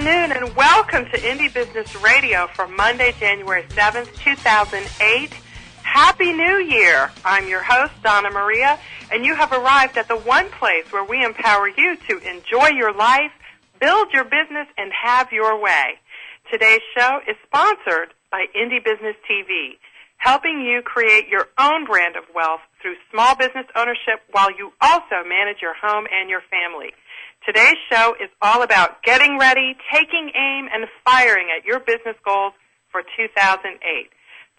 afternoon, and welcome to Indie Business Radio for Monday, January 7th, 2008. Happy New Year! I'm your host, Donna Maria, and you have arrived at the one place where we empower you to enjoy your life, build your business, and have your way. Today's show is sponsored by Indie Business TV, helping you create your own brand of wealth through small business ownership while you also manage your home and your family. Today's show is all about getting ready, taking aim, and firing at your business goals for 2008.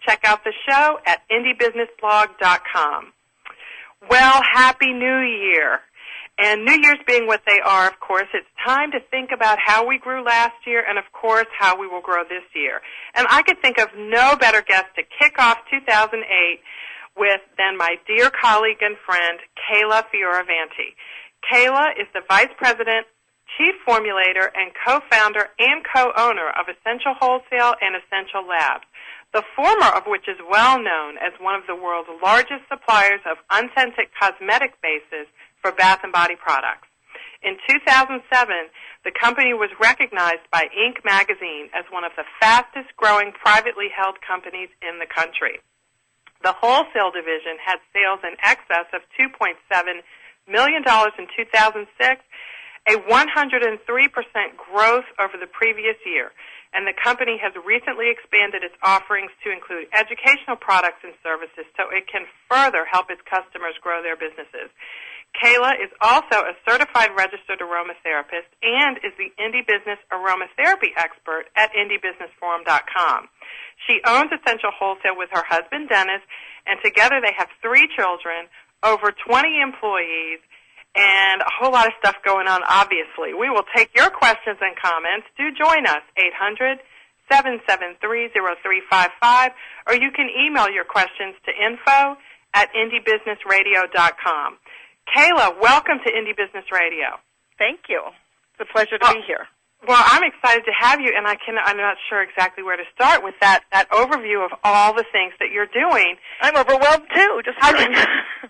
Check out the show at indiebusinessblog.com. Well, Happy New Year. And New Year's being what they are, of course, it's time to think about how we grew last year and, of course, how we will grow this year. And I could think of no better guest to kick off 2008 with than my dear colleague and friend, Kayla Fiorvanti. Kayla is the Vice President, Chief Formulator, and Co-Founder and Co-Owner of Essential Wholesale and Essential Labs, the former of which is well known as one of the world's largest suppliers of unscented cosmetic bases for bath and body products. In 2007, the company was recognized by Inc. magazine as one of the fastest-growing privately held companies in the country. The wholesale division had sales in excess of $2.7 million in 2006, a 103% growth over the previous year. And the company has recently expanded its offerings to include educational products and services so it can further help its customers grow their businesses. Kayla is also a certified registered aromatherapist and is the Indie Business aromatherapy expert at indiebusinessforum.com. She owns Essential Wholesale with her husband, Dennis, and together they have 3 children, over 20 employees, and a whole lot of stuff going on, obviously. We will take your questions and comments. Do join us, 800-773-0355, or you can email your questions to info@indiebusinessradio.com. Kayla, welcome to Indie Business Radio. Thank you. It's a pleasure to be here. Well, I'm excited to have you, and I'm not sure exactly where to start with that overview of all the things that you're doing. I'm overwhelmed, too.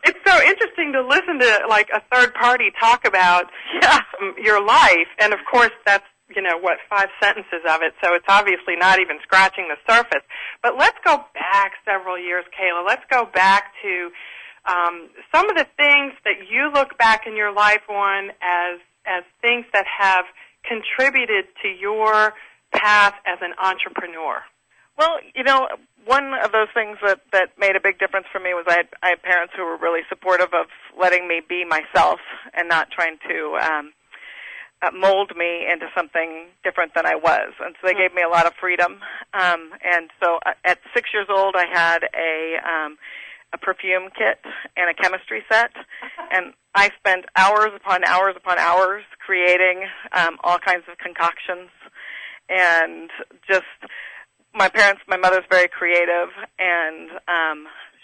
It's so interesting to listen to, like, a third party talk about your life, and, of course, that's, 5 sentences of it, so it's obviously not even scratching the surface. But let's go back several years, Kayla. Let's go back to some of the things that you look back in your life on as things that have contributed to your path as an entrepreneur? Well, one of those things that made a big difference for me was I had parents who were really supportive of letting me be myself and not trying to mold me into something different than I was. And so they gave me a lot of freedom. And so at 6 years old, I had a perfume kit and a chemistry set, and I spent hours upon hours upon hours creating all kinds of concoctions. And just my mother's very creative, and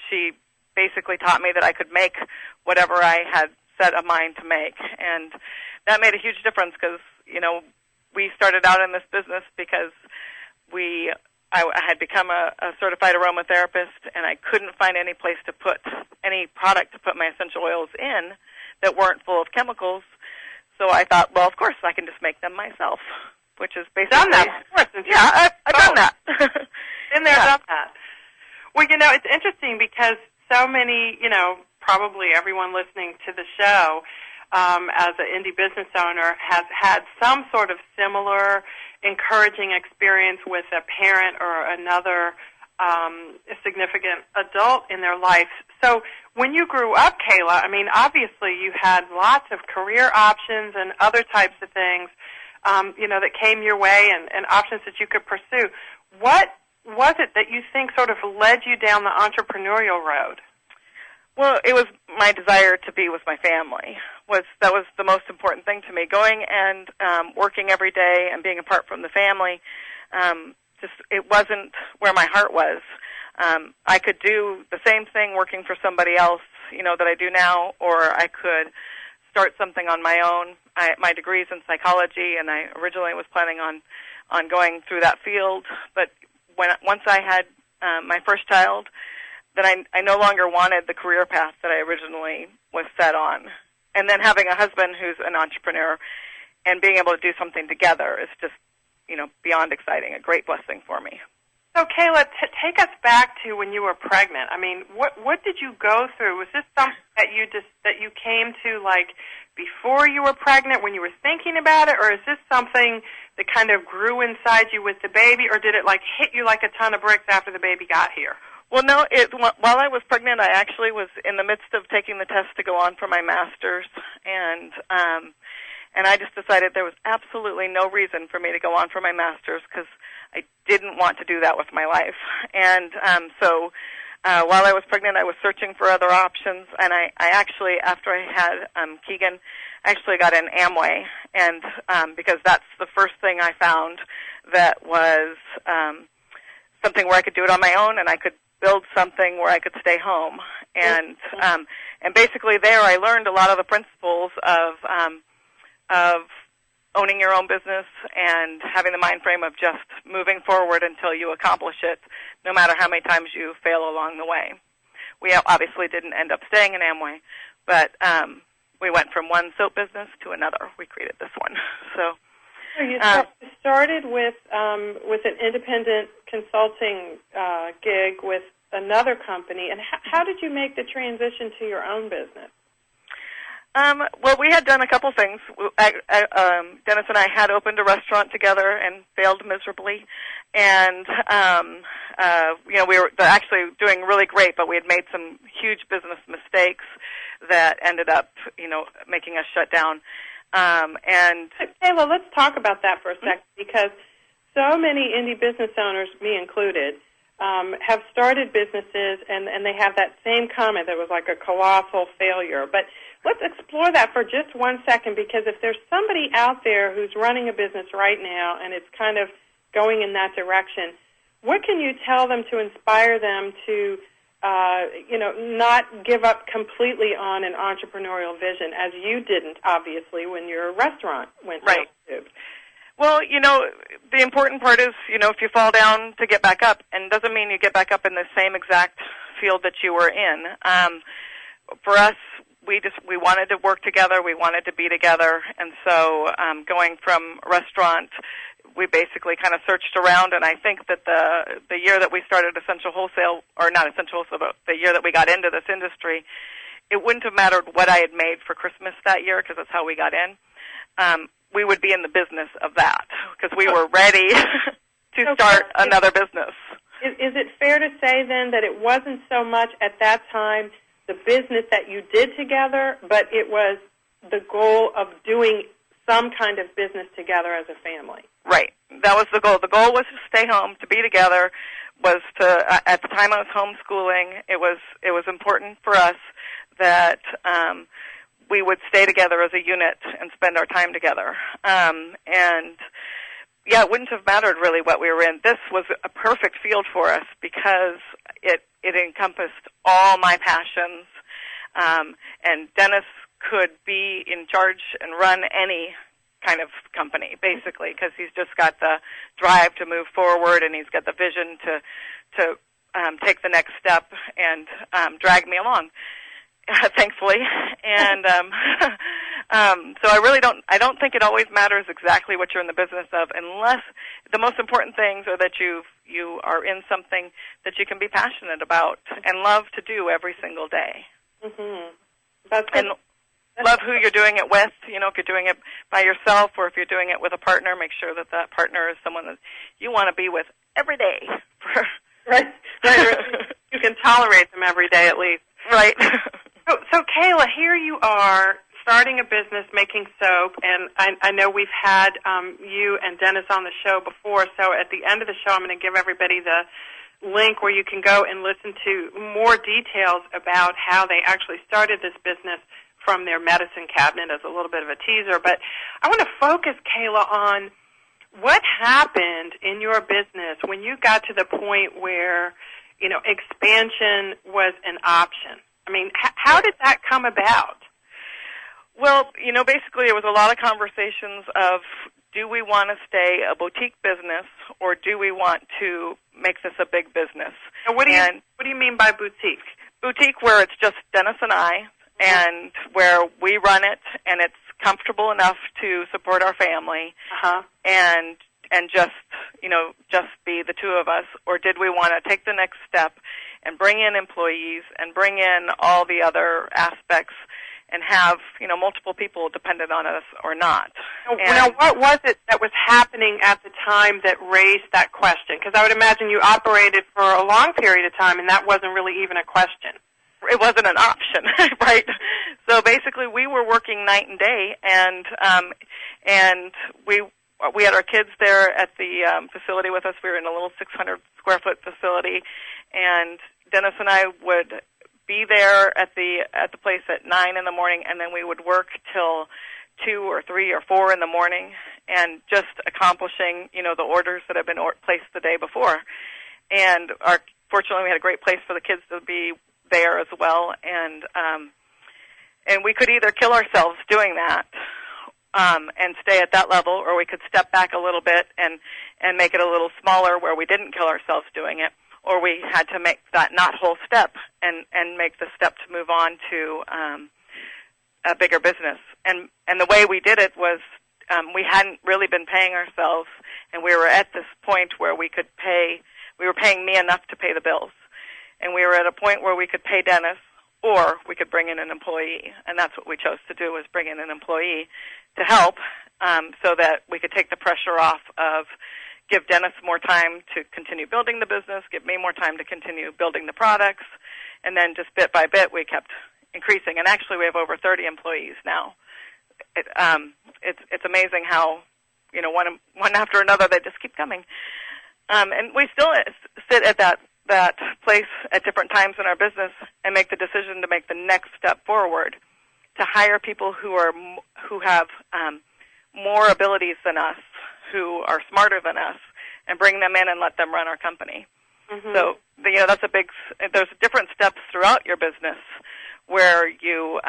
she basically taught me that I could make whatever I had set a mind to make. And that made a huge difference because, we started out in this business because I had become a certified aromatherapist, and I couldn't find any place to put any product to put my essential oils in that weren't full of chemicals. So I thought, well, of course, I can just make them myself, which is basically... Done that, of course. Yeah, I've done that. Been there, done that. Well, it's interesting because so many, probably everyone listening to the show as an indie business owner has had some sort of similar encouraging experience with a parent or another significant adult in their life. So when you grew up, Kayla, obviously you had lots of career options and other types of things, that came your way and options that you could pursue. What was it that you think sort of led you down the entrepreneurial road? Well, it was my desire to be with my family. That was the most important thing to me. Going and working every day and being apart from the family, it wasn't where my heart was. I could do the same thing working for somebody else, that I do now, or I could start something on my own. My degree's in psychology, and I originally was planning on going through that field. But once I had my first child, then I no longer wanted the career path that I originally was set on. And then having a husband who's an entrepreneur and being able to do something together is just beyond exciting, a great blessing for me. So, Kayla, take us back to when you were pregnant. I mean, what did you go through? Was this something that you came to like before you were pregnant, when you were thinking about it, or is this something that kind of grew inside you with the baby, or did it like hit you like a ton of bricks after the baby got here? Well, no. While I was pregnant, I actually was in the midst of taking the test to go on for my master's, and I just decided there was absolutely no reason for me to go on for my master's because I didn't want to do that with my life. And so while I was pregnant, I was searching for other options, and I actually, after I had Keegan, actually got an Amway, and because that's the first thing I found that was something where I could do it on my own, and I could build something where I could stay home. And basically there I learned a lot of the principles of owning your own business and having the mind frame of just moving forward until you accomplish it, no matter how many times you fail along the way. We obviously didn't end up staying in Amway, but we went from one soap business to another. We created this one. So you started with an independent consulting gig with another company, and how did you make the transition to your own business? Well, we had done a couple things. Dennis and I had opened a restaurant together and failed miserably, and we were actually doing really great, but we had made some huge business mistakes that ended up, making us shut down. And Kayla, let's talk about that for a second, because so many indie business owners, me included, have started businesses, and they have that same comment that was like a colossal failure. But let's explore that for just 1 second, because if there's somebody out there who's running a business right now and it's kind of going in that direction, what can you tell them to inspire them to, not give up completely on an entrepreneurial vision, as you didn't, obviously, when your restaurant went down the tubes? Well, the important part is, if you fall down, to get back up, and doesn't mean you get back up in the same exact field that you were in. For us, we wanted to work together, we wanted to be together, and so going from restaurant, we basically kind of searched around, and I think that the year that we started Essential Wholesale, or not Essential Wholesale, but the year that we got into this industry, it wouldn't have mattered what I had made for Christmas that year, because that's how we got in. We would be in the business of that, because we were ready to start another business. Is it fair to say, then, that it wasn't so much at that time the business that you did together, but it was the goal of doing some kind of business together as a family? Right. That was the goal. The goal was to stay home, to be together, was to, at the time I was homeschooling, it was important for us that we would stay together as a unit and spend our time together. It wouldn't have mattered really what we were in. This was a perfect field for us because it encompassed all my passions, and Dennis could be in charge and run any kind of company, basically, because he's just got the drive to move forward, and he's got the vision to take the next step and drag me along. Thankfully, and so I don't think it always matters exactly what you're in the business of, unless the most important things are that you are in something that you can be passionate about and love to do every single day. Mm-hmm. Love who you're doing it with. If you're doing it by yourself or if you're doing it with a partner, make sure that partner is someone that you want to be with every day. Right. You can tolerate them every day at least. Right. So Kayla, here you are starting a business making soap, and I know we've had you and Dennis on the show before, so at the end of the show I'm going to give everybody the link where you can go and listen to more details about how they actually started this business from their medicine cabinet as a little bit of a teaser. But I want to focus, Kayla, on what happened in your business when you got to the point where, expansion was an option. I mean, how did that come about? Well, basically it was a lot of conversations of, do we want to stay a boutique business or do we want to make this a big business? And what do you mean by boutique? Boutique where it's just Dennis and I, and where we run it and it's comfortable enough to support our family, and and just be the two of us, or did we want to take the next step and bring in employees and bring in all the other aspects and have, multiple people dependent on us or not? Now, what was it that was happening at the time that raised that question? Because I would imagine you operated for a long period of time, and that wasn't really even a question. It wasn't an option, right? So basically, we were working night and day, and we had our kids there at the facility with us. We were in a little 600 square foot facility, and Dennis and I would be there at the place at 9 in the morning, and then we would work till 2 or 3 or 4 in the morning, and just accomplishing the orders that had been placed the day before. And fortunately, we had a great place for the kids to be there as well, and we could either kill ourselves doing that and stay at that level, or we could step back a little bit and make it a little smaller where we didn't kill ourselves doing it, or we had to make that not whole step and make the step to move on to a bigger business. And the way we did it was we hadn't really been paying ourselves, and we were at this point where we were paying me enough to pay the bills. And we were at a point where we could pay Dennis, or we could bring in an employee. And that's what we chose to do, was bring in an employee to help so that we could take the pressure off of give Dennis more time to continue building the business, give me more time to continue building the products, and then just bit by bit we kept increasing. And actually we have over 30 employees now. It's amazing how, one after another, they just keep coming. And we still sit at that place at different times in our business and make the decision to make the next step forward, to hire people who have more abilities than us, who are smarter than us, and bring them in and let them run our company. Mm-hmm. So that's there's different steps throughout your business where you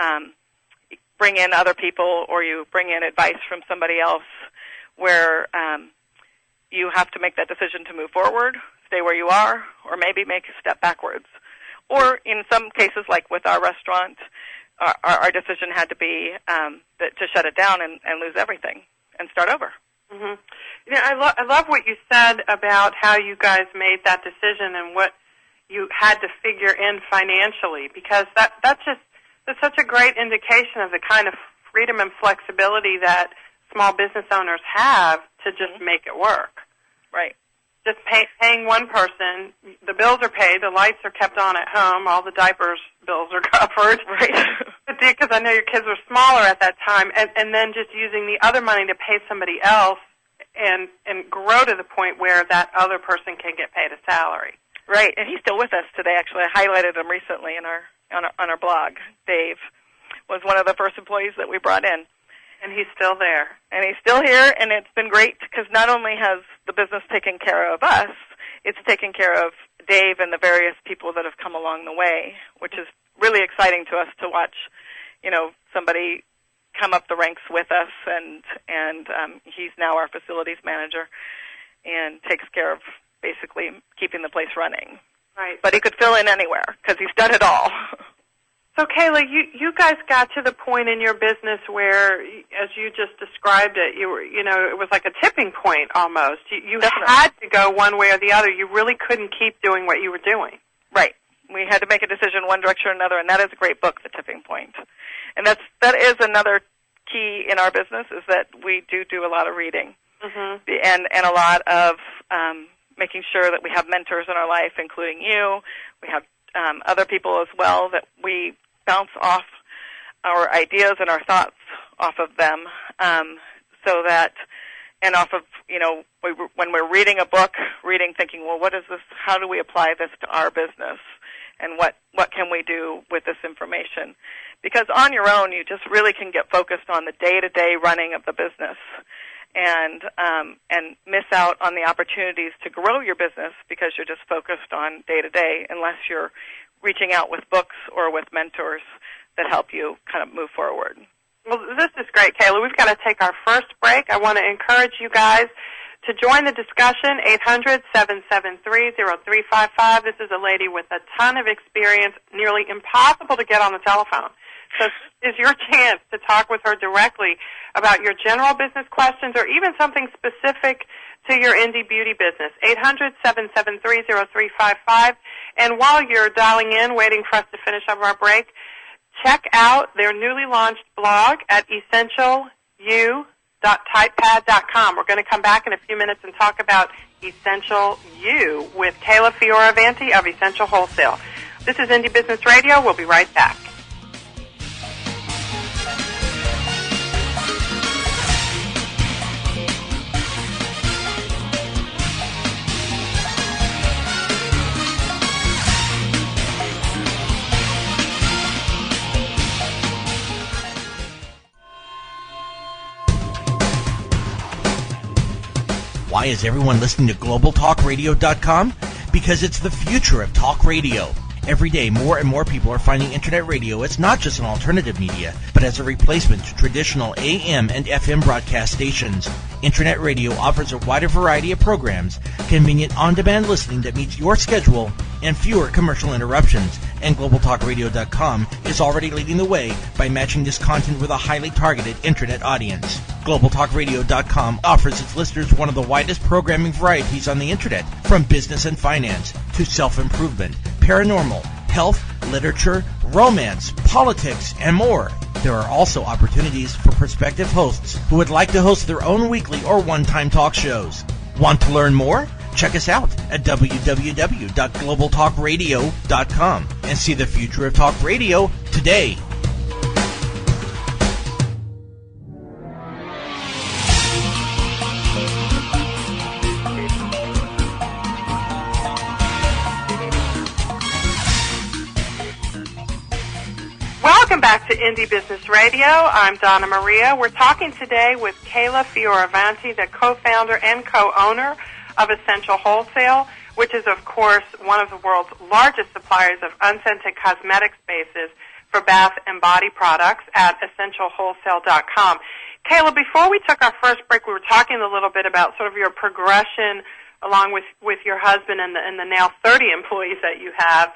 bring in other people, or you bring in advice from somebody else, where you have to make that decision to move forward, stay where you are, or maybe make a step backwards. Or in some cases, like with our restaurant, our decision had to be to shut it down and lose everything and start over. Mm-hmm. I love what you said about how you guys made that decision and what you had to figure in financially, because that's such a great indication of the kind of freedom and flexibility that small business owners have to just mm-hmm. make it work. Right. Just paying one person, the bills are paid, the lights are kept on at home, all the diapers bills are covered. Right. Because I know your kids were smaller at that time, and then just using the other money to pay somebody else and grow to the point where that other person can get paid a salary. Right, and he's still with us today. Actually, I highlighted him recently on our blog. Dave was one of the first employees that we brought in. And he's still there. And he's still here, and it's been great because not only has the business taken care of us, it's taken care of Dave and the various people that have come along the way, which is really exciting to us to watch, somebody come up the ranks with us, and he's now our facilities manager and takes care of basically keeping the place running. Right. But he could fill in anywhere because he's done it all. So, Kayla, you guys got to the point in your business where, as you just described it, you were, it was like a tipping point almost. You had to go one way or the other. You really couldn't keep doing what you were doing. Right. We had to make a decision one direction or another, and that is a great book, The Tipping Point. And that is another key in our business, is that we do a lot of reading, mm-hmm. and a lot of making sure that we have mentors in our life, including you. We have other people as well that we bounce off our ideas and our thoughts off of them, so that, and off of, when we're reading a book, thinking, well, what is this, how do we apply this to our business, and what can we do with this information? Because on your own, you just really can get focused on the day-to-day running of the business, and miss out on the opportunities to grow your business because you're just focused on day-to-day, unless you're reaching out with books or with mentors that help you kind of move forward. Well, this is great, Kayla. We've got to take our first break. I want to encourage you guys to join the discussion, 800-773-0355. This is a lady with a ton of experience, nearly impossible to get on the telephone. So this is your chance to talk with her directly about your general business questions, or even something specific to your indie beauty business. 800-773-0355. And while you're dialing in, waiting for us to finish up our break, check out their newly launched blog at essentialyou.typepad.com. We're going to come back in a few minutes and talk about Essential You with Kayla Fiorvanti of Essential Wholesale. This is Indie Business Radio. We'll be right back. Why is everyone listening to GlobalTalkRadio.com? Because it's the future of talk radio. Every day, more and more people are finding Internet radio as not just an alternative media, but as a replacement to traditional AM and FM broadcast stations. Internet radio offers a wider variety of programs, convenient on-demand listening that meets your schedule, and fewer commercial interruptions. And GlobalTalkRadio.com is already leading the way by matching this content with a highly targeted Internet audience. GlobalTalkRadio.com offers its listeners one of the widest programming varieties on the Internet, from business and finance to self-improvement, paranormal, health, literature, romance, politics, and more. There are also opportunities for prospective hosts who would like to host their own weekly or one-time talk shows. Want to learn more? Check us out at www.globaltalkradio.com and see the future of talk radio today. Welcome back to Indie Business Radio. I'm Donna Maria. We're talking today with Kayla Fiorvanti, the co-founder and co-owner of Essential Wholesale, which is, of course, one of the world's largest suppliers of unscented cosmetic spaces for bath and body products at essentialwholesale.com. Kayla, before we took our first break, we were talking a little bit about sort of your progression along with your husband and the now 30 employees that you have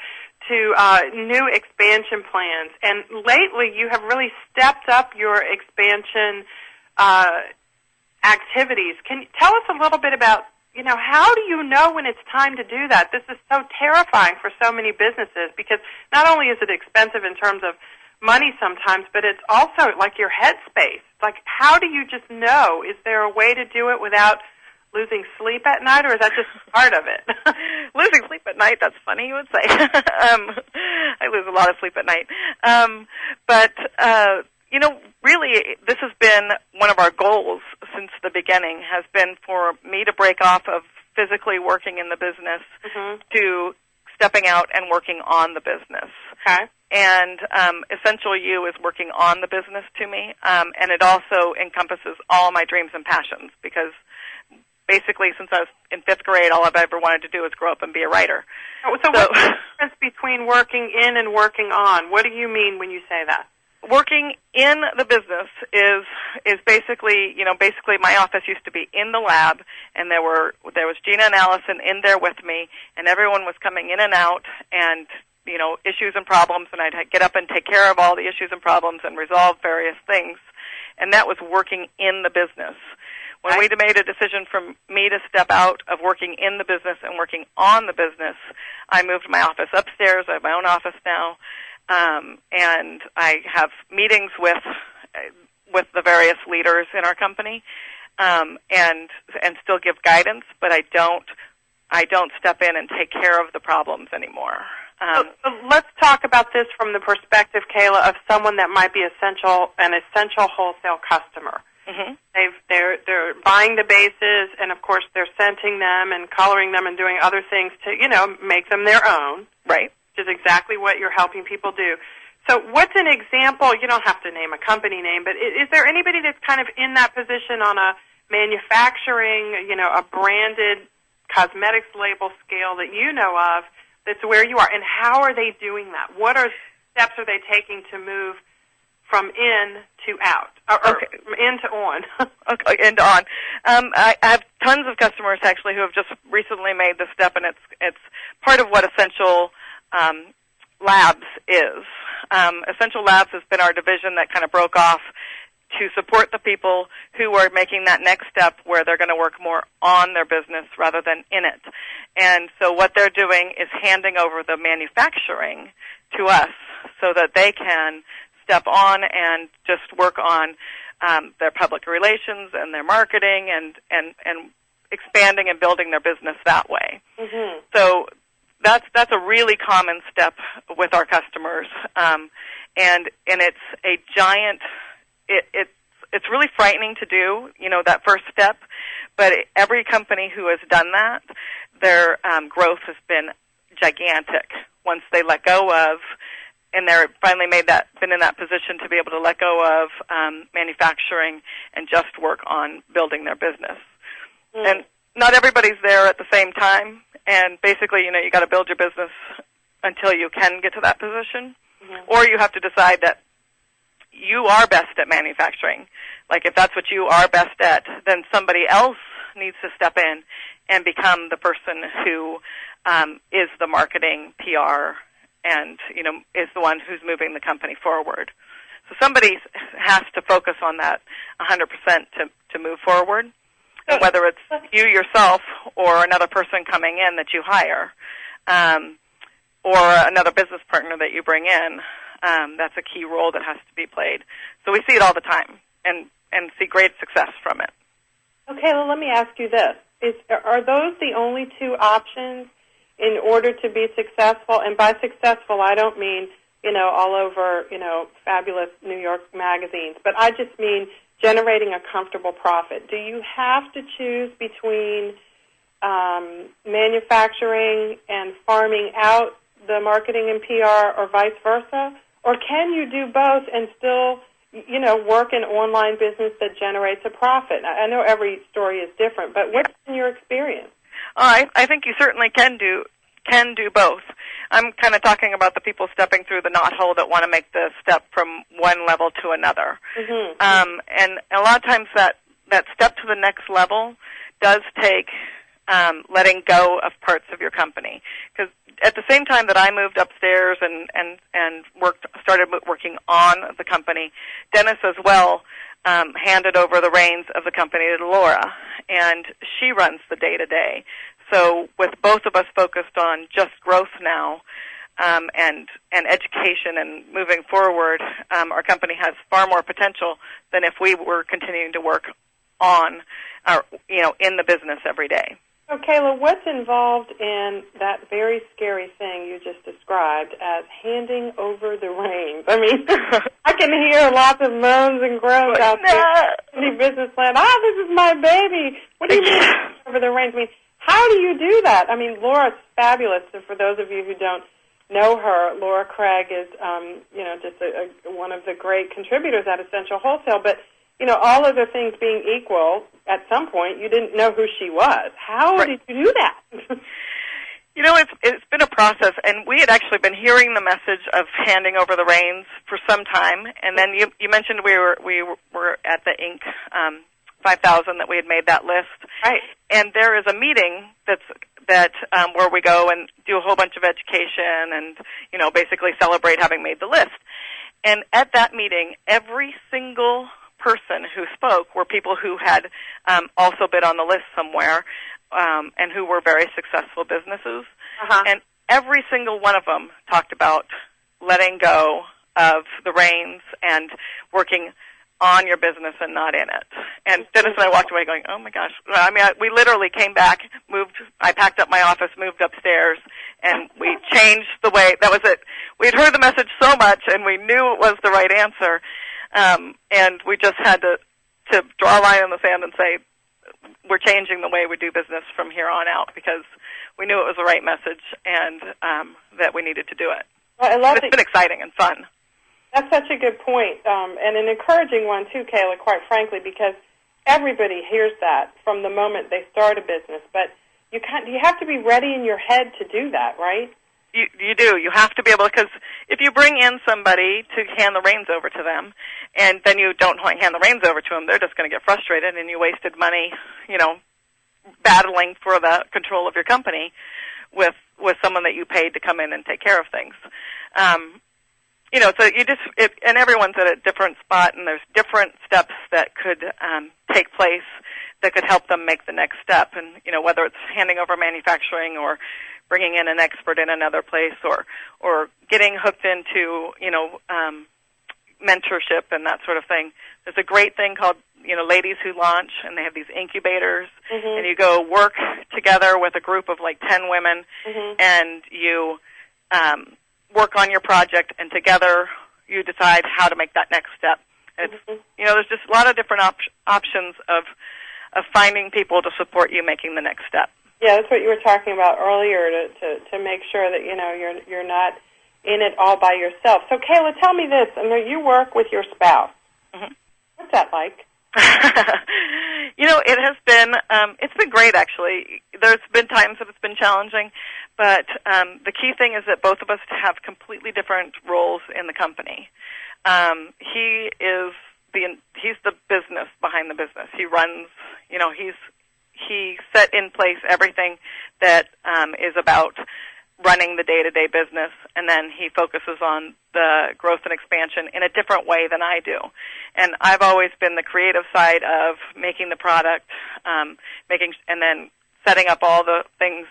to new expansion plans. And lately, you have really stepped up your expansion activities. Can you tell us a little bit about, how do you know when it's time to do that? This is so terrifying for so many businesses because not only is it expensive in terms of money sometimes, but it's also like your headspace. Like, how do you just know? Is there a way to do it without losing sleep at night, or is that just part of it? Losing sleep at night, that's funny, you would say. I lose a lot of sleep at night. Really, this has been one of our goals since the beginning, has been for me to break off of physically working in the business to stepping out and working on the business. Okay. And Essential You is working on the business to me, and it also encompasses all my dreams and passions because basically, since I was in 5th grade, all I've ever wanted to do is grow up and be a writer. So what's the difference between working in and working on? What do you mean when you say that? Working in the business is basically, basically my office used to be in the lab, and there was Gina and Allison in there with me, and everyone was coming in and out, and issues and problems, and I'd get up and take care of all the issues and problems and resolve various things, and that was working in the business. When we made a decision for me to step out of working in the business and working on the business, I moved my office upstairs. I have my own office now, and I have meetings with the various leaders in our company, and still give guidance, but I don't step in and take care of the problems anymore. So let's talk about this from the perspective, Kayla, of someone that might be an essential wholesale customer. Mm-hmm. They're buying the bases, and of course they're scenting them and coloring them and doing other things to make them their own. Right. Which is exactly what you're helping people do. So what's an example? You don't have to name a company name, but is there anybody that's kind of in that position on a manufacturing, a branded cosmetics label scale that you know of that's where you are, and how are they doing that? What steps are they taking to move from in to out, or from in to on? Okay, in to on. I have tons of customers actually who have just recently made the step, and it's part of what Essential Labs is. Essential Labs has been our division that kind of broke off to support the people who are making that next step where they're going to work more on their business rather than in it. And so what they're doing is handing over the manufacturing to us so that they can step on and just work on their public relations and their marketing and expanding and building their business that way. Mm-hmm. So that's a really common step with our customers, and it's a giant. It's really frightening to do, that first step. But every company who has done that, their growth has been gigantic once they let go of, and they're finally been in that position to be able to let go of manufacturing and just work on building their business. Mm. And not everybody's there at the same time. And basically, you got to build your business until you can get to that position, mm-hmm. or you have to decide that you are best at manufacturing. Like if that's what you are best at, then somebody else needs to step in and become the person who is the marketing PR and, is the one who's moving the company forward. So somebody has to focus on that 100% to move forward, and whether it's you yourself or another person coming in that you hire, or another business partner that you bring in. That's a key role that has to be played. So we see it all the time and see great success from it. Okay, well, let me ask you this. Are those the only two options in order to be successful? And by successful, I don't mean, all over, fabulous New York magazines, but I just mean generating a comfortable profit. Do you have to choose between manufacturing and farming out the marketing and PR or vice versa? Or can you do both and still, work an online business that generates a profit? I know every story is different, but what's been your experience? I think you certainly can do both. I'm kind of talking about the people stepping through the knothole that want to make the step from one level to another. Mm-hmm. And a lot of times that step to the next level does take letting go of parts of your company. Because at the same time that I moved upstairs and started working on the company, Dennis as well handed over the reins of the company to Laura, and she runs the day-to-day. So with both of us focused on just growth now and education and moving forward, our company has far more potential than if we were continuing to work on in the business every day. So, Kayla, what's involved in that very scary thing you just described as handing over the reins? I mean, I can hear lots of moans and groans out there in the business land. This is my baby. What do you mean over the reins? I mean, how do you do that? I mean, Laura's fabulous. And for those of you who don't know her, Laura Craig is, just one of the great contributors at Essential Wholesale. But all other things being equal, at some point you didn't know who she was. How did you do that? It's been a process, and we had actually been hearing the message of handing over the reins for some time. And then you mentioned we were at the Inc. 5,000 that we had made that list. Right. And there is a meeting that where we go and do a whole bunch of education and basically celebrate having made the list. And at that meeting, every single person who spoke were people who had also been on the list somewhere and who were very successful businesses. Uh-huh. And every single one of them talked about letting go of the reins and working on your business and not in it. And Dennis and I walked away going, oh my gosh. I mean, we literally came back, I packed up my office, moved upstairs, and we changed the way, that was it. We had heard the message so much and we knew it was the right answer. And we just had to draw a line in the sand and say, we're changing the way we do business from here on out because we knew it was the right message and that we needed to do it. Well, I love it's been exciting and fun. That's such a good point, and an encouraging one too, Kayla, quite frankly, because everybody hears that from the moment they start a business. But you have to be ready in your head to do that, right? You do. You have to be able to, because if you bring in somebody to hand the reins over to them, and then you don't hand the reins over to them, they're just going to get frustrated, and you wasted money, battling for the control of your company with someone that you paid to come in and take care of things. So and everyone's at a different spot, and there's different steps that could take place that could help them make the next step. And, whether it's handing over manufacturing or bringing in an expert in another place or getting hooked into, mentorship and that sort of thing. There's a great thing called, Ladies Who Launch, and they have these incubators, and you go work together with a group of like 10 women, and you work on your project, and together you decide how to make that next step. And it's, there's just a lot of different options of finding people to support you making the next step. Yeah, that's what you were talking about earlier, to make sure that you're not in it all by yourself. So, Kayla, tell me this: I know you work with your spouse. What's that like? It has been it's been great, actually. There's been times that it's been challenging, but the key thing is that both of us have completely different roles in the company. He's the business behind the business. He runs, he set in place everything that is about running the day-to-day business, and then he focuses on the growth and expansion in a different way than I do. And I've always been the creative side of making the product, and then setting up all the things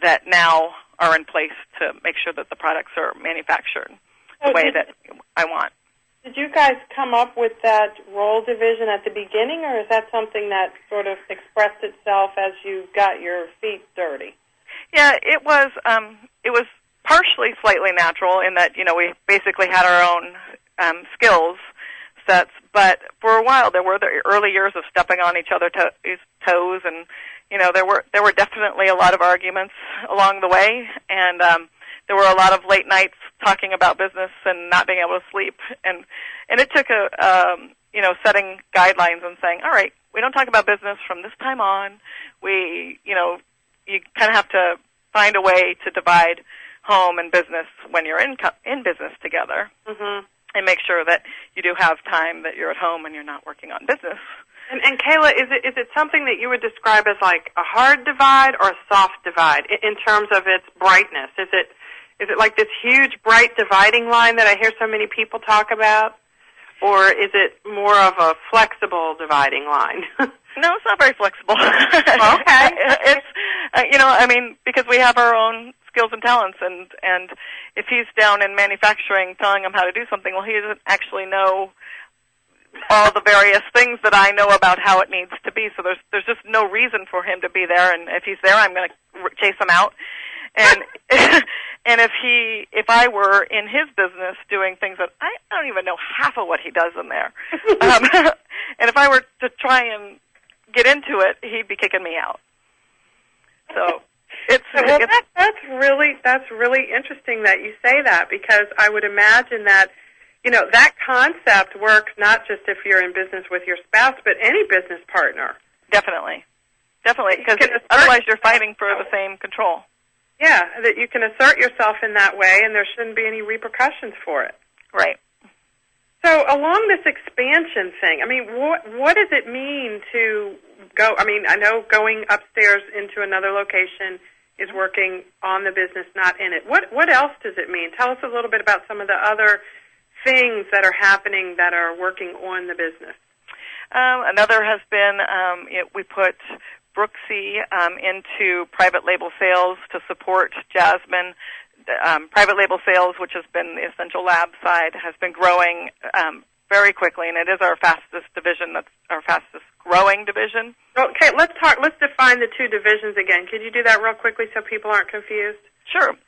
that now are in place to make sure that the products are manufactured the way that I want. Did you guys come up with that role division at the beginning, or is that something that sort of expressed itself as you got your feet dirty? Yeah, it was partially slightly natural in that, we basically had our own skills sets, but for a while there were the early years of stepping on each other's toes, and, there were definitely a lot of arguments along the way, and there were a lot of late nights talking about business and not being able to sleep, and it took setting guidelines and saying, all right, we don't talk about business from this time on. You kind of have to find a way to divide home and business when you're in business together, and make sure that you do have time that you're at home and you're not working on business. And Kayla, is it something that you would describe as like a hard divide or a soft divide in terms of its brightness? Is it like this huge bright dividing line that I hear so many people talk about, or is it more of a flexible dividing line? No, it's not very flexible. Okay. It's, because we have our own skills and talents, and if he's down in manufacturing telling him how to do something, well, he doesn't actually know all the various things that I know about how it needs to be, so there's just no reason for him to be there, and if he's there, I'm going to chase him out. And and if I were in his business doing things that I don't even know half of what he does in there, and if I were to try and get into it, he'd be kicking me out. So that's really interesting that you say that, because I would imagine that that concept works not just if you're in business with your spouse, but any business partner. Definitely, because otherwise you're fighting for the same control. Yeah, that you can assert yourself in that way, and there shouldn't be any repercussions for it. Right. So along this expansion thing, what does it mean to go? I know going upstairs into another location is working on the business, not in it. What else does it mean? Tell us a little bit about some of the other things that are happening that are working on the business. Another has been we put Brooksy into private label sales to support Jasmine. Private label sales, which has been the Essential Lab side, has been growing very quickly, and it is our fastest division. That's our fastest growing division. Okay, let's define the two divisions again. Could you do that real quickly so people aren't confused? Sure.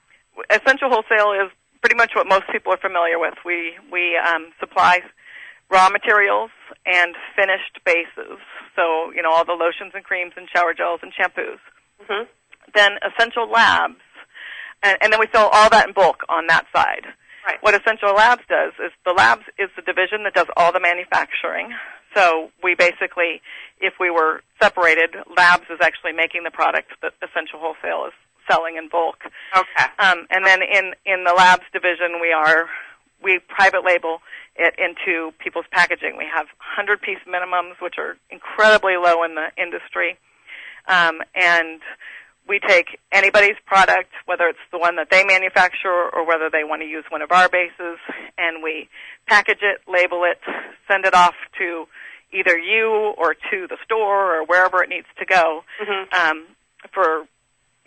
Essential Wholesale is pretty much what most people are familiar with. We supply raw materials and finished bases. So, all the lotions and creams and shower gels and shampoos. Then Essential Labs, and then we sell all that in bulk on that side. Right. What Essential Labs does is the Labs is the division that does all the manufacturing. So we basically, if we were separated, Labs is actually making the product that Essential Wholesale is selling in bulk. Okay. And then in the Labs division, we private label it into people's packaging. We have 100-piece minimums, which are incredibly low in the industry. And we take anybody's product, whether it's the one that they manufacture or whether they want to use one of our bases, and we package it, label it, send it off to either you or to the store or wherever it needs to go for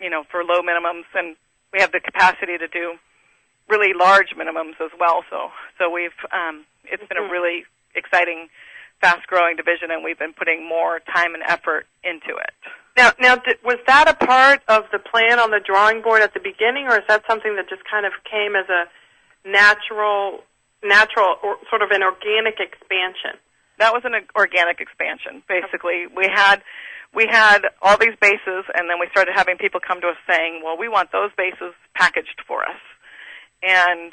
low minimums. And we have the capacity to do really large minimums as well. So we've it's been a really exciting, fast-growing division, and we've been putting more time and effort into it. Now, was that a part of the plan on the drawing board at the beginning, or is that something that just kind of came as a natural or sort of an organic expansion? That was an organic expansion, basically. We had all these bases, and then we started having people come to us saying, well, we want those bases packaged for us. And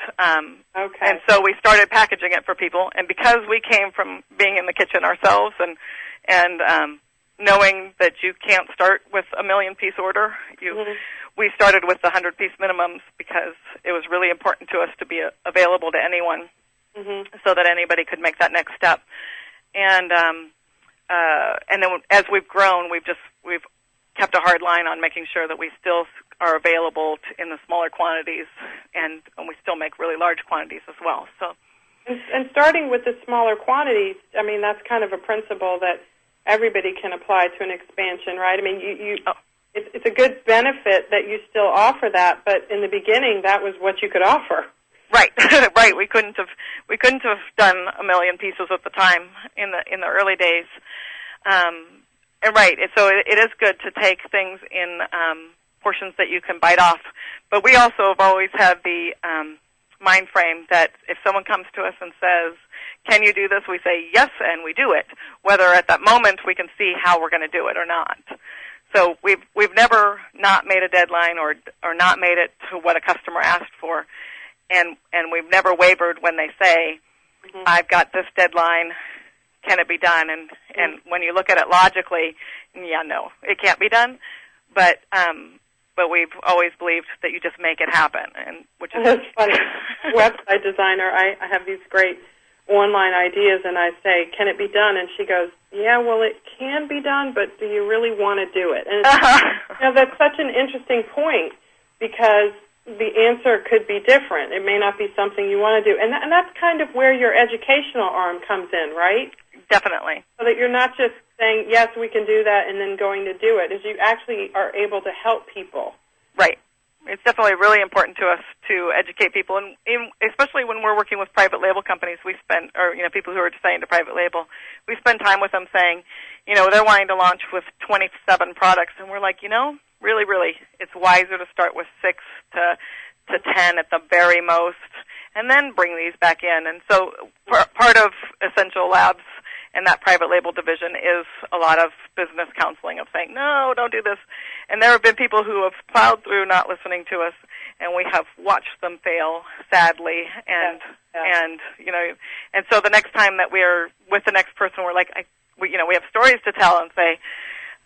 so we started packaging it for people, and because we came from being in the kitchen ourselves and knowing that you can't start with a 1,000,000-piece order, we started with the 100-piece minimums because it was really important to us to be available to anyone so that anybody could make that next step. And then as we've grown, we've kept a hard line on making sure that we still are available in the smaller quantities, and we still make really large quantities as well. So, and starting with the smaller quantities, I mean, that's kind of a principle that everybody can apply to an expansion, right? I mean, it's a good benefit that you still offer that, but in the beginning, that was what you could offer. Right, right. We couldn't have done 1,000,000 pieces at the time in the early days. And right, so it is good to take things in portions that you can bite off. But we also have always had the mind frame that if someone comes to us and says, can you do this? We say yes, and we do it, whether at that moment we can see how we're going to do it or not. So we've never not made a deadline or not made it to what a customer asked for, and we've never wavered when they say, I've got this deadline, can it be done? And when you look at it logically, yeah, no, it can't be done. But we've always believed that you just make it happen, and which is that's funny. Website designer, I have these great online ideas, and I say, can it be done? And she goes, yeah, well, it can be done, but do you really want to do it? And that's such an interesting point, because the answer could be different. It may not be something you want to do. And that's kind of where your educational arm comes in, right? Definitely. So that you're not just saying, yes, we can do that, and then going to do it, is you actually are able to help people. Right. It's definitely really important to us to educate people, and especially when we're working with private label companies, people who are deciding to private label, we spend time with them saying, they're wanting to launch with 27 products, and we're like, really, really, it's wiser to start with 6 to 10 at the very most, and then bring these back in. And so part of Essential Labs and that private label division is a lot of business counseling of saying, no, don't do this. And there have been people who have plowed through not listening to us, and we have watched them fail, sadly. And so the next time that we're with the next person, we're like, we have stories to tell and say,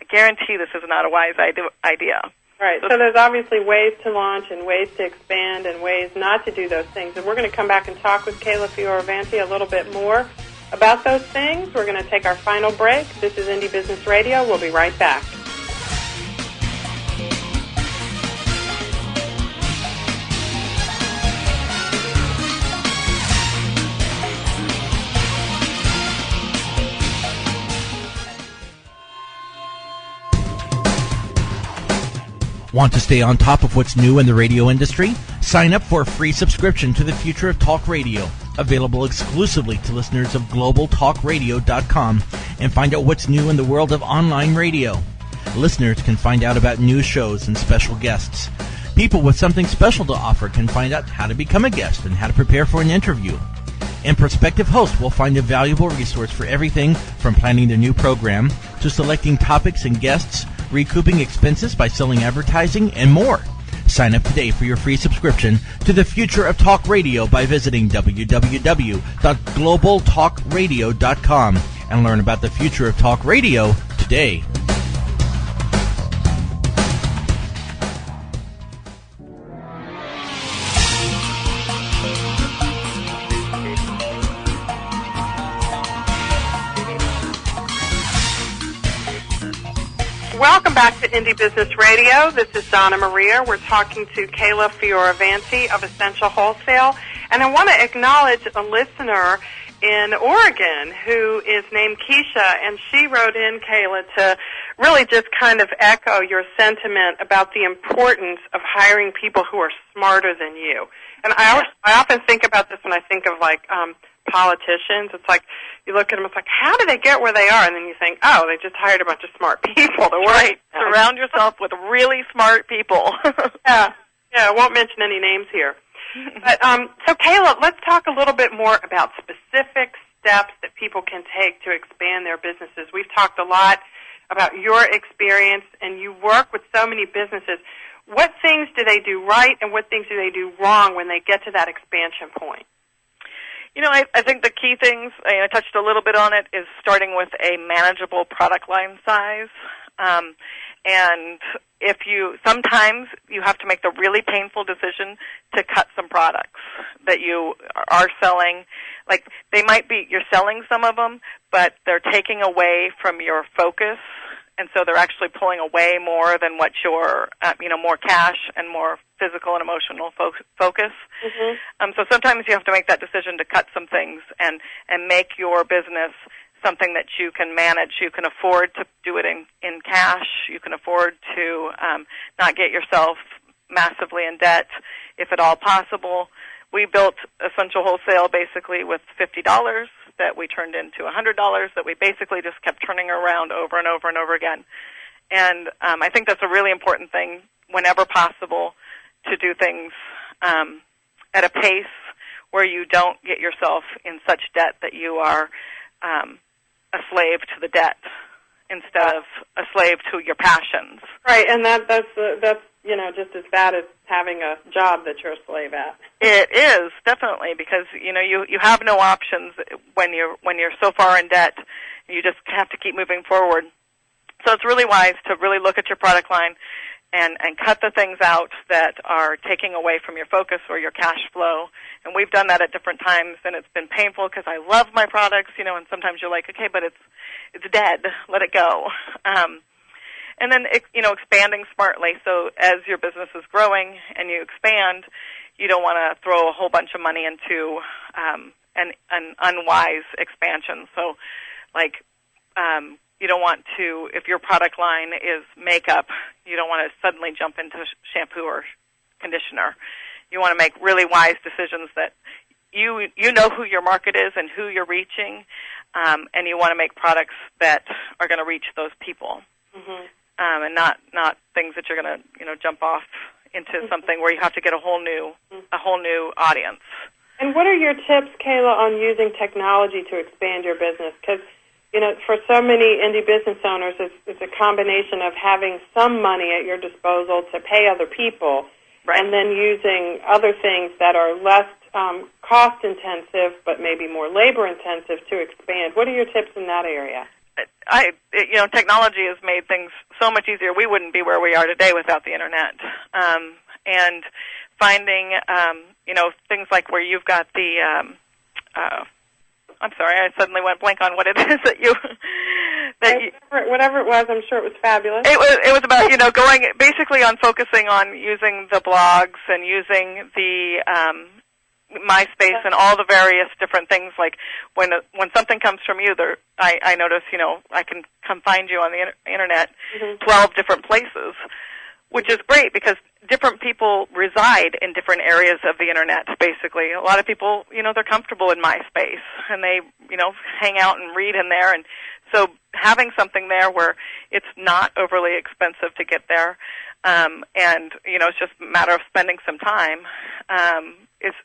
I guarantee this is not a wise idea. Right. So there's obviously ways to launch and ways to expand and ways not to do those things. And we're going to come back and talk with Kayla Fiorvanti a little bit more about those things. We're going to take our final break. This is Indie Business Radio. We'll be right back. Want to stay on top of what's new in the radio industry? Sign up for a free subscription to the Future of Talk Radio, available exclusively to listeners of globaltalkradio.com, and find out what's new in the world of online radio. Listeners can find out about new shows and special guests. People with something special to offer can find out how to become a guest and how to prepare for an interview. And prospective hosts will find a valuable resource for everything from planning the new program to selecting topics and guests, recouping expenses by selling advertising, and more. Sign up today for your free subscription to the Future of Talk Radio by visiting www.globaltalkradio.com and learn about the future of talk radio today. Welcome back to Indie Business Radio. This is Donna Maria. We're talking to Kayla Fiorvanti of Essential Wholesale. And I want to acknowledge a listener in Oregon who is named Keisha, and she wrote in, Kayla, to really just kind of echo your sentiment about the importance of hiring people who are smarter than you. And I often think about this when I think of, like, politicians. It's like you look at them, it's like, how do they get where they are? And then you think, oh, they just hired a bunch of smart people to work. Right. Surround yourself with really smart people. Yeah, I won't mention any names here. But so, Kayla, let's talk a little bit more about specific steps that people can take to expand their businesses. We've talked a lot about your experience, and you work with so many businesses. What things do they do right, and what things do they do wrong when they get to that expansion point? You know, I think the key things, I touched a little bit on it, is starting with a manageable product line size. And sometimes you have to make the really painful decision to cut some products that you are selling. Like, you're selling some of them, but they're taking away from your focus, and so they're actually pulling away more than what your, more cash and more physical and emotional focus. Mm-hmm. So sometimes you have to make that decision to cut some things and make your business something that you can manage. You can afford to do it in cash. You can afford to not get yourself massively in debt, if at all possible. We built Essential Wholesale basically with $50 that we turned into $100 that we basically just kept turning around over and over and over again. And I think that's a really important thing whenever possible, to do things at a pace where you don't get yourself in such debt that you are a slave to the debt instead of a slave to your passions. Right, and that's just as bad as having a job that you're a slave at. It is, definitely, because you have no options when you're so far in debt. You just have to keep moving forward. So it's really wise to really look at your product line and cut the things out that are taking away from your focus or your cash flow. And we've done that at different times, and it's been painful because I love my products, and sometimes you're like, okay, but it's dead. Let it go. And then, expanding smartly. So as your business is growing and you expand, you don't want to throw a whole bunch of money into an unwise expansion. So, you don't want to, if your product line is makeup, you don't want to suddenly jump into shampoo or conditioner. You want to make really wise decisions that you know who your market is and who you're reaching, and you want to make products that are going to reach those people, mm-hmm. And not things that you're going to jump off into mm-hmm. something where you have to get a whole new audience. And what are your tips, Kayla, on using technology to expand your business? Because for so many indie business owners, it's a combination of having some money at your disposal to pay other people, right, and then using other things that are less cost-intensive but maybe more labor-intensive to expand. What are your tips in that area? Technology has made things so much easier. We wouldn't be where we are today without the Internet. And finding, things like where you've got the I'm sorry, I suddenly went blank on what it is whatever it was, I'm sure it was fabulous. It was about going basically on focusing on using the blogs and using the MySpace and all the various different things. Like when something comes from you, I notice I can come find you on the internet, mm-hmm. 12 different places, which is great because different people reside in different areas of the internet, basically. A lot of people, they're comfortable in MySpace, and they, hang out and read in there. And so having something there where it's not overly expensive to get there, and, it's just a matter of spending some time,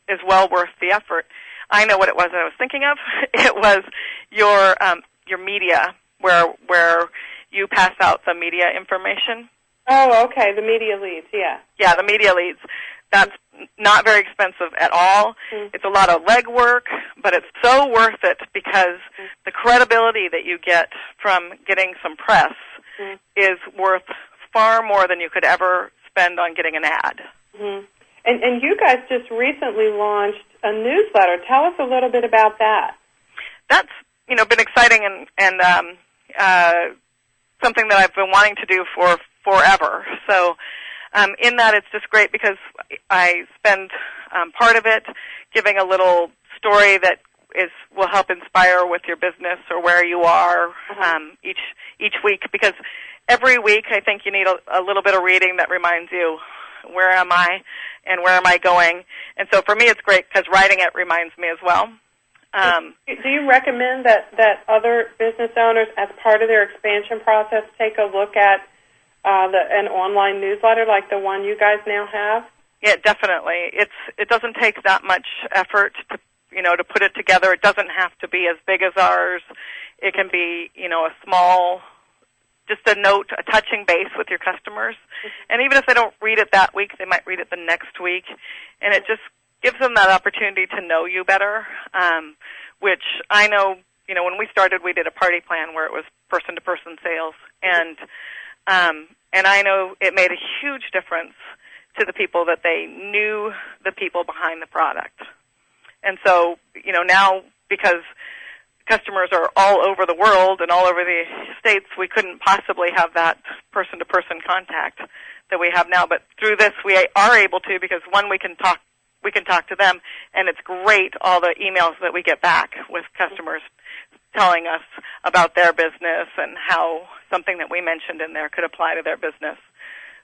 is well worth the effort. I know what it was I was thinking of. It was your media, where you pass out the media information. Oh, okay, the media leads, yeah. Yeah, the media leads. That's not very expensive at all. Mm-hmm. It's a lot of legwork, but it's so worth it because mm-hmm. the credibility that you get from getting some press mm-hmm. is worth far more than you could ever spend on getting an ad. Mm-hmm. And you guys just recently launched a newsletter. Tell us a little bit about that. That's, been exciting and something that I've been wanting to do for forever. So in that, it's just great because I spend part of it, giving a little story that will help inspire with your business or where you are each week, because every week I think you need a little bit of reading that reminds you, where am I and where am I going? And so for me it's great because writing it reminds me as well. Do you recommend that other business owners, as part of their expansion process, take a look at an online newsletter like the one you guys now have? Yeah, definitely. It doesn't take that much effort to put it together. It doesn't have to be as big as ours. It can be, a small, just a note, a touching base with your customers. And even if they don't read it that week, they might read it the next week. And it just gives them that opportunity to know you better, which I know, when we started, we did a party plan where it was person-to-person sales. And I know it made a huge difference to the people that they knew the people behind the product. And so, now because customers are all over the world and all over the states, we couldn't possibly have that person-to-person contact that we have now. But through this, we are able to, because one, we can talk to them, and it's great, all the emails that we get back with customers telling us about their business and how something that we mentioned in there could apply to their business.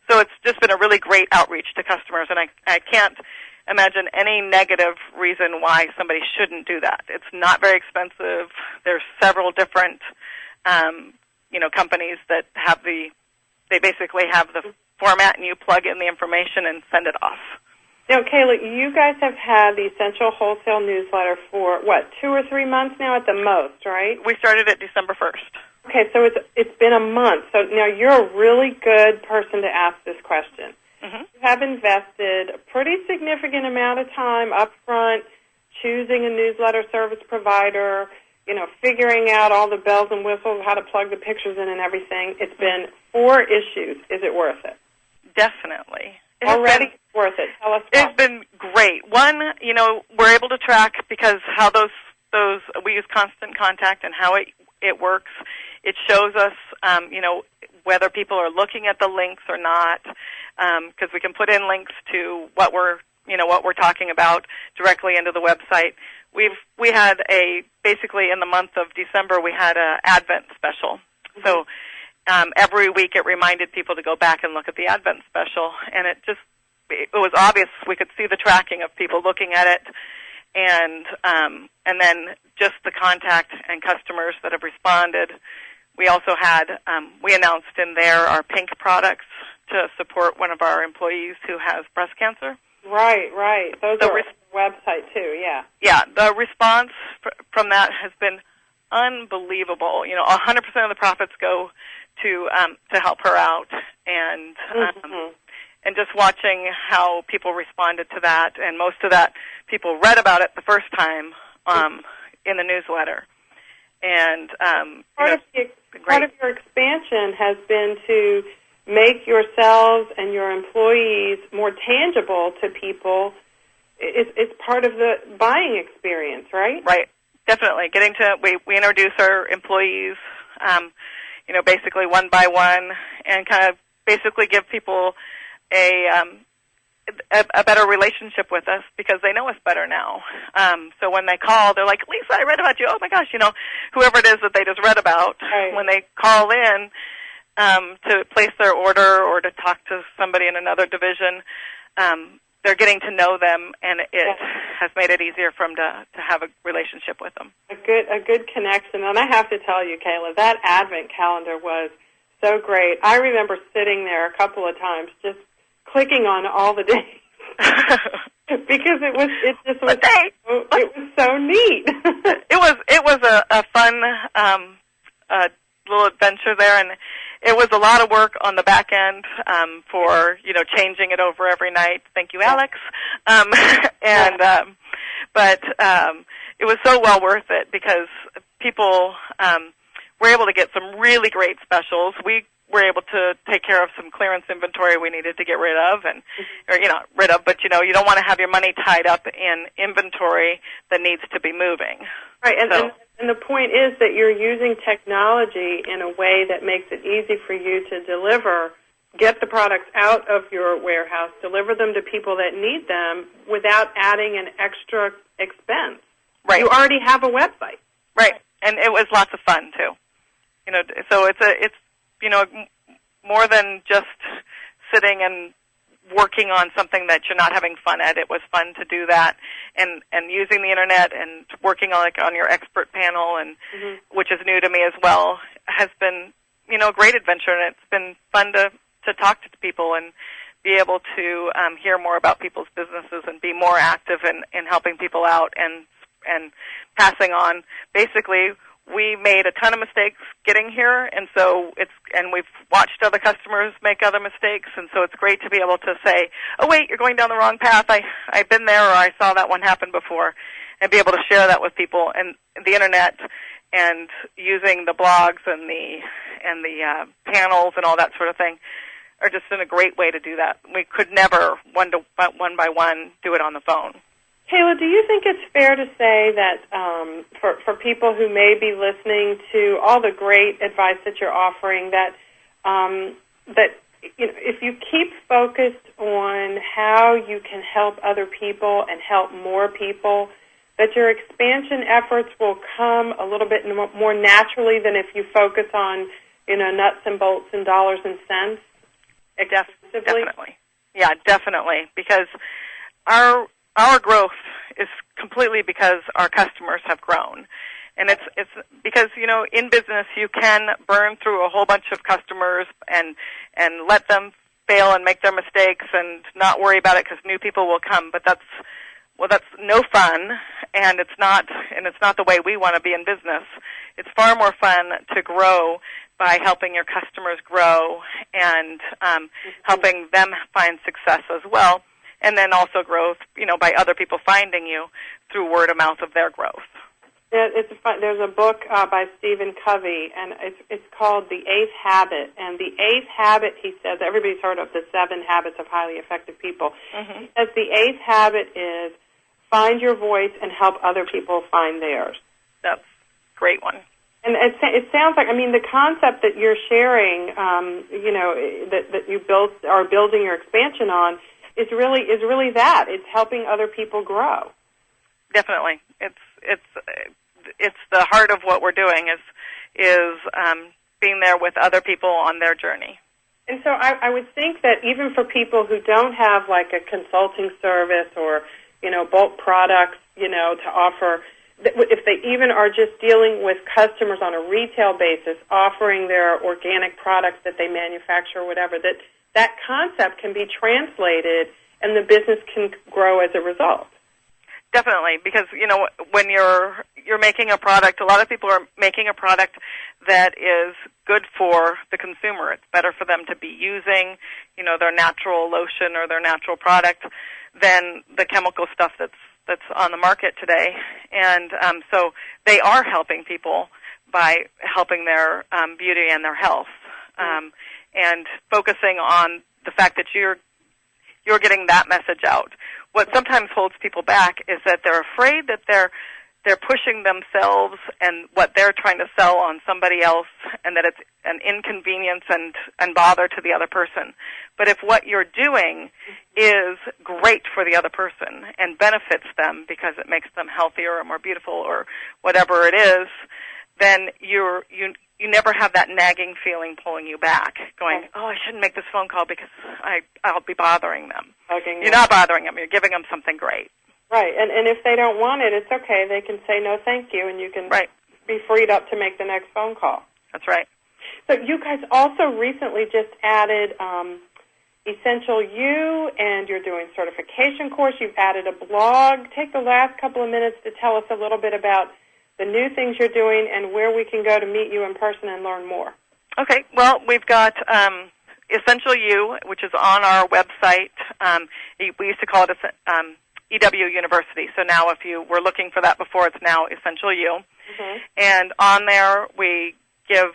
So it's just been a really great outreach to customers, and I can't imagine any negative reason why somebody shouldn't do that. It's not very expensive. There's several different, companies that they basically have the format, and you plug in the information and send it off. Now, Kayla, you guys have had the Essential Wholesale newsletter for, 2 or 3 months now at the most, right? We started it December 1st. Okay, so it's been a month. So now you're a really good person to ask this question. Mm-hmm. You have invested a pretty significant amount of time up front choosing a newsletter service provider, figuring out all the bells and whistles, how to plug the pictures in and everything. It's been 4 issues. Is it worth it? Definitely. Already worth it. Tell us why. It's been great. One, we're able to track because how those we use Constant Contact and how it works. It shows us, whether people are looking at the links or not, because we can put in links to what we're talking about directly into the website. We had basically in the month of December we had an Advent special. Mm-hmm. So every week it reminded people to go back and look at the Advent special, and it was obvious. We could see the tracking of people looking at it, and then just the contact and customers that have responded. We also had, we announced in there our pink products to support one of our employees who has breast cancer. Right. Those are on the website too, yeah. Yeah, the response from that has been unbelievable. 100% of the profits go to help her out, and just watching how people responded to that, and most of that people read about it the first time in the newsletter. And part of your expansion has been to make yourselves and your employees more tangible to people. It's part of the buying experience, right? Right, definitely. We introduce our employees, basically one by one, and kind of basically give people a better relationship with us because they know us better now. So when they call, they're like, Lisa, I read about you. Oh, my gosh, whoever it is that they just read about. Right. When they call in to place their order or to talk to somebody in another division, they're getting to know them, and it has made it easier for them to have a relationship with them. A good connection. And I have to tell you, Kayla, that Advent calendar was so great. I remember sitting there a couple of times just clicking on all the days because it was so neat. it was a fun little adventure there, and it was a lot of work on the back end for changing it over every night. Thank you, Alex. But it was so well worth it because people were able to get some really great specials. We were able to take care of some clearance inventory we needed to get rid of, but you don't want to have your money tied up in inventory that needs to be moving. Right, and the point is that you're using technology in a way that makes it easy for you to deliver get the products out of your warehouse, deliver them to people that need them without adding an extra expense. Right. You already have a website. Right. And it was lots of fun too. So it's more than just sitting and working on something that you're not having fun at. It was fun to do that, and using the internet and working on your expert panel, and which is new to me as well, has been a great adventure, and it's been fun to talk to people and be able to hear more about people's businesses and be more active in helping people out and passing on. Basically, we made a ton of mistakes getting here, and we've watched other customers make other mistakes, and so it's great to be able to say, oh wait, you're going down the wrong path. I've been there, or I saw that one happen before, and be able to share that with people. And the internet and using the blogs and the panels and all that sort of thing are just been a great way to do that. We could never one by one do it on the phone. Kayla, do you think it's fair to say that for people who may be listening to all the great advice that you're offering, that if you keep focused on how you can help other people and help more people, that your expansion efforts will come a little bit more naturally than if you focus on nuts and bolts and dollars and cents? Definitely. Yeah, definitely. Because our growth is completely because our customers have grown. And it's because, in business you can burn through a whole bunch of customers and let them fail and make their mistakes and not worry about it because new people will come. But that's no fun, and it's not the way we want to be in business. It's far more fun to grow by helping your customers grow and helping them find success as well. And then also growth, by other people finding you through word of mouth of their growth. There's a book by Stephen Covey, and it's called The Eighth Habit. And the eighth habit, he says, everybody's heard of the 7 habits of highly effective people. Mm-hmm. He says the eighth habit is find your voice and help other people find theirs. That's a great one. And it sounds like, the concept that you're sharing, that you are building your expansion on, is really that. It's helping other people grow. Definitely. It's the heart of what we're doing is being there with other people on their journey. And so I would think that even for people who don't have like a consulting service or, bulk products, to offer, if they even are just dealing with customers on a retail basis, offering their organic products that they manufacture or whatever, that concept can be translated and the business can grow as a result. Definitely, because, when you're making a product, a lot of people are making a product that is good for the consumer. It's better for them to be using, their natural lotion or their natural product than the chemical stuff that's on the market today. And so they are helping people by helping their beauty and their health, and focusing on the fact that you're getting that message out. What sometimes holds people back is that they're afraid that they're pushing themselves and what they're trying to sell on somebody else, and that it's an inconvenience and bother to the other person. But if what you're doing is great for the other person and benefits them because it makes them healthier or more beautiful or whatever it is, then you never have that nagging feeling pulling you back, going, oh, I shouldn't make this phone call because I'll be bothering them. Okay, you're not bothering them. You're giving them something great. Right, and if they don't want it, it's okay. They can say no thank you, and you can be freed up to make the next phone call. That's right. So you guys also recently just added Essential You, and you're doing certification course. You've added a blog. Take the last couple of minutes to tell us a little bit about the new things you're doing and where we can go to meet you in person and learn more. Okay. Well, we've got Essential You, which is on our website. We used to call it EW University. So now if you were looking for that before, it's now Essential You. Mm-hmm. And on there we give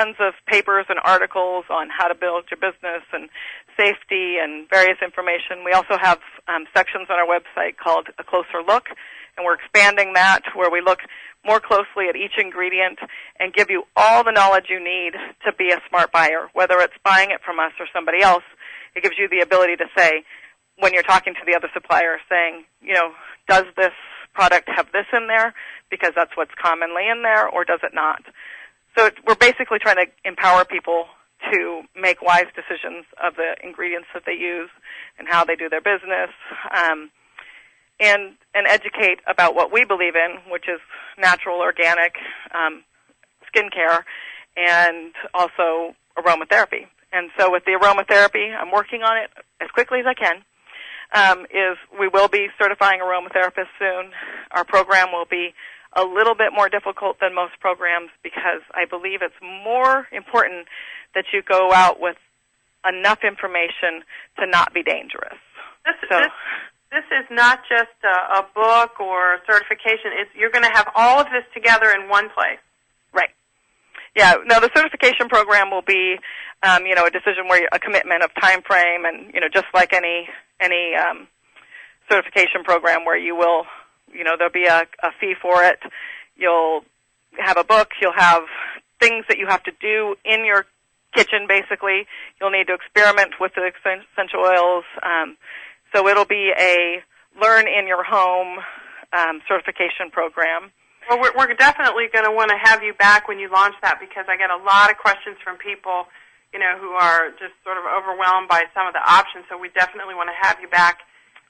tons of papers and articles on how to build your business and safety and various information. We also have sections on our website called A Closer Look, and we're expanding that where we look more closely at each ingredient and give you all the knowledge you need to be a smart buyer, whether it's buying it from us or somebody else. It gives you the ability to say, when you're talking to the other supplier, saying, does this product have this in there because that's what's commonly in there, or does it not? So we're basically trying to empower people to make wise decisions of the ingredients that they use and how they do their business, and educate about what we believe in, which is natural, organic skincare, and also aromatherapy. And so with the aromatherapy, I'm working on it as quickly as I can. We will be certifying aromatherapists soon. Our program will be a little bit more difficult than most programs because I believe it's more important that you go out with enough information to not be dangerous. This is not just a book or a certification. You're going to have all of this together in one place. Right. Yeah. No, the certification program will be, a decision where a commitment of time frame, and just like any certification program where you will, there'll be a fee for it. You'll have a book. You'll have things that you have to do in your kitchen. Basically, you'll need to experiment with the essential oils. So it'll be a learn in your home certification program. Well, we're definitely going to want to have you back when you launch that because I get a lot of questions from people, who are just sort of overwhelmed by some of the options. So we definitely want to have you back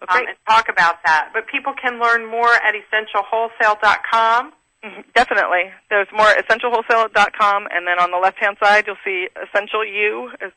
and talk about that. But people can learn more at essentialwholesale.com. Definitely. There's more at essentialwholesale.com, and then on the left-hand side you'll see Essential You as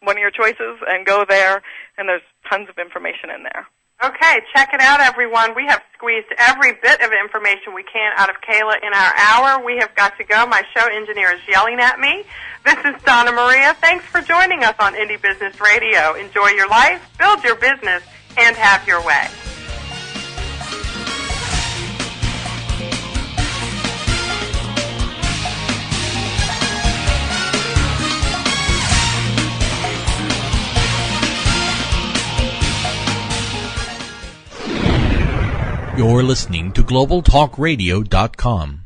one of your choices, and go there, and there's tons of information in there. Okay, check it out, everyone. We have squeezed every bit of information we can out of Kayla in our hour. We have got to go. My show engineer is yelling at me. This is Donna Maria. Thanks for joining us on Indie Business Radio. Enjoy your life, build your business, and have your way. You're listening to GlobalTalkRadio.com.